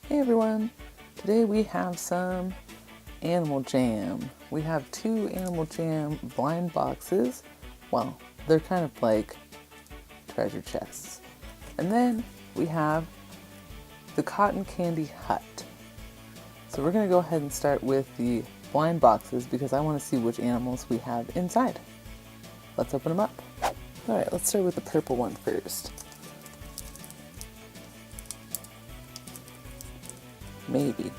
Hey everyone! Today we have some Animal Jam. We have 2 Animal Jam blind boxes. Well, they're kind of like treasure chests. And then we have the Cotton Candy Hut. So we're going to go ahead and start with the blind boxes because I want to see which animals we have inside. Let's open them up. Alright, let's start with the purple one first. Maybe.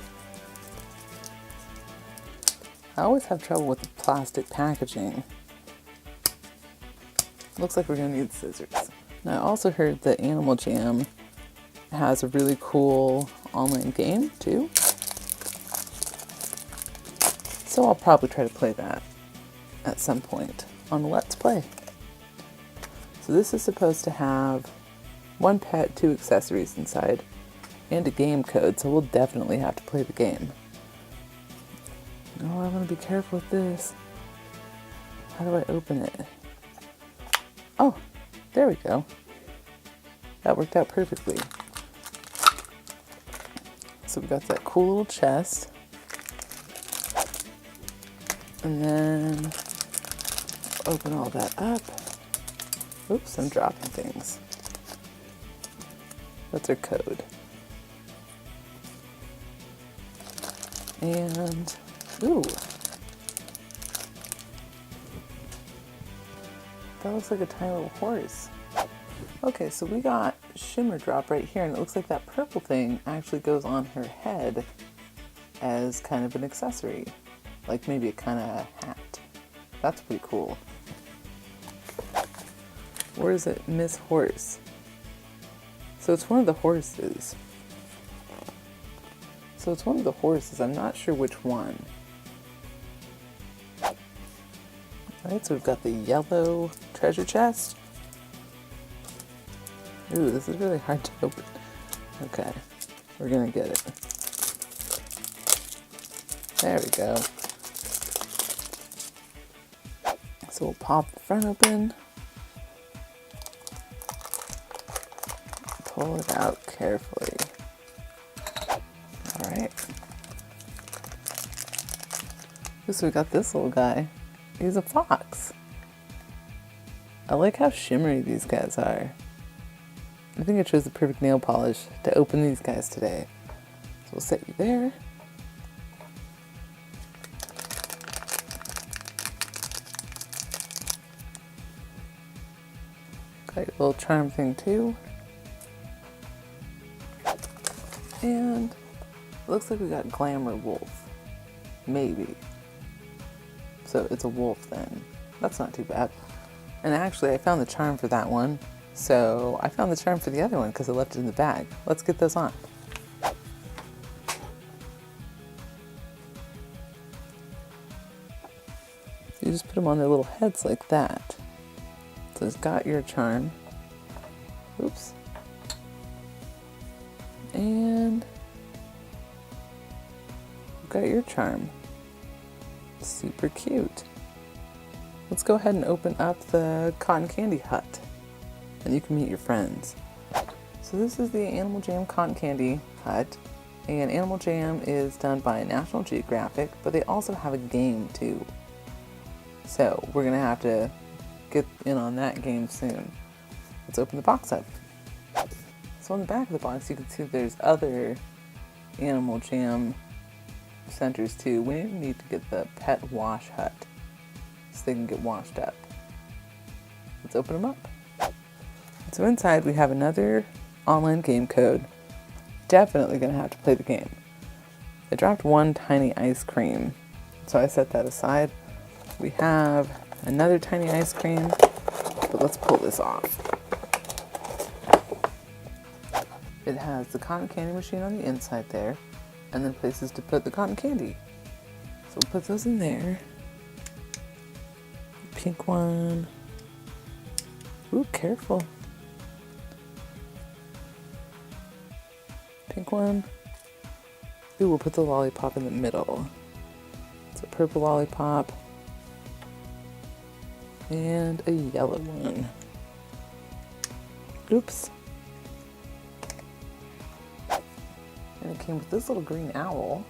I always have trouble with the plastic packaging. Looks like we're going to need scissors. Now, I also heard that Animal Jam has a really cool online game too. So I'll probably try to play that at some point on Let's Play. So this is supposed to have 1 pet, 2 accessories inside, and a game code, so we'll definitely have to play the game. Oh, I want to be careful with this. How do I open it? Oh, there we go. That worked out perfectly. So we got that cool little chest. And then open all that up. Oops, I'm dropping things. That's our code. And, ooh. That looks like a tiny little horse. Okay, so we got Shimmer Drop right here, and it looks like that purple thing actually goes on her head as kind of an accessory. Like maybe a kind of hat. That's pretty cool. Where is it? Miss Horse. So it's one of the horses. I'm not sure which one. Alright, so we've got the yellow treasure chest. Ooh, this is really hard to open. Okay, we're gonna get it. There we go. So we'll pop the front open. Pull it out carefully. Alright. So we got this little guy. He's a fox. I like how shimmery these guys are. I think I chose the perfect nail polish to open these guys today. So we'll set you there. Got your little charm thing too. And it looks like we got Glamour Wolf. Maybe. So it's a wolf then. That's not too bad. And actually I found the charm for that one. So I found the charm for the other one because I left it in the bag. Let's get those on. You just put them on their little heads like that. So it's got your charm. Oops. And got your charm. Super cute. Let's go ahead and open up the Cotton Candy Hut and you can meet your friends. So this is the Animal Jam Cotton Candy Hut, and Animal Jam is done by National Geographic, but they also have a game too. So we're gonna have to get in on that game soon. Let's open the box up. So on the back of the box you can see there's other Animal Jam centers too. We need to get the pet wash hut so they can get washed up. Let's open them up. So inside we have another online game code. Definitely gonna have to play the game. I dropped 1 tiny ice cream, so I set that aside. We have another tiny ice cream, but let's pull this off. It has the cotton candy machine on the inside there, and then places to put the cotton candy. So we'll put those in there. Pink one. Ooh, careful. Pink one. Ooh, we'll put the lollipop in the middle. It's a purple lollipop. And a yellow one. Oops. And it came with this little green owl.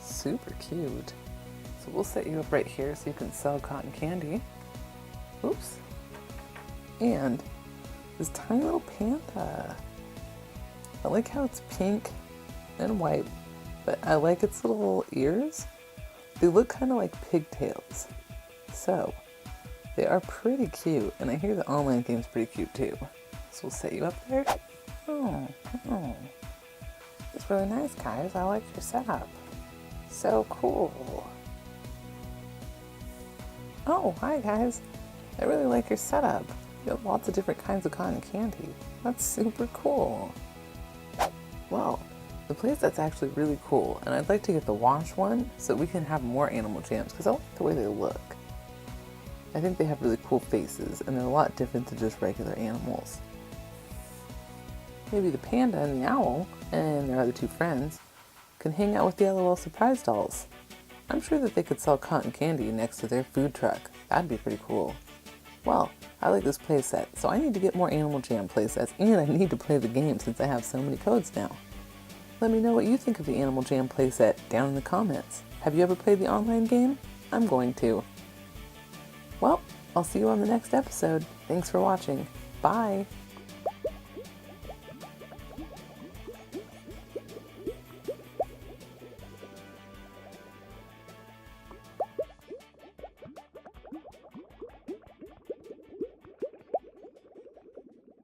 Super cute. So we'll set you up right here so you can sell cotton candy. Oops. And this tiny little panda. I like how it's pink and white, but I like its little ears. They look kind of like pigtails. So they are pretty cute, and I hear the online theme's pretty cute too. So we'll set you up there. Oh. It's really nice, guys. I like your setup. So cool. Oh, hi guys. I really like your setup. You have lots of different kinds of cotton candy. That's super cool. Well, the playset's actually really cool, and I'd like to get the wash one so we can have more animal jams because I like the way they look. I think they have really cool faces, and they're a lot different than just regular animals. Maybe the panda and the owl, and their other two friends, can hang out with the LOL surprise dolls. I'm sure that they could sell cotton candy next to their food truck. That'd be pretty cool. Well, I like this playset, so I need to get more Animal Jam playsets, and I need to play the game since I have so many codes now. Let me know what you think of the Animal Jam playset down in the comments. Have you ever played the online game? I'm going to. Well, I'll see you on the next episode. Thanks for watching. Bye!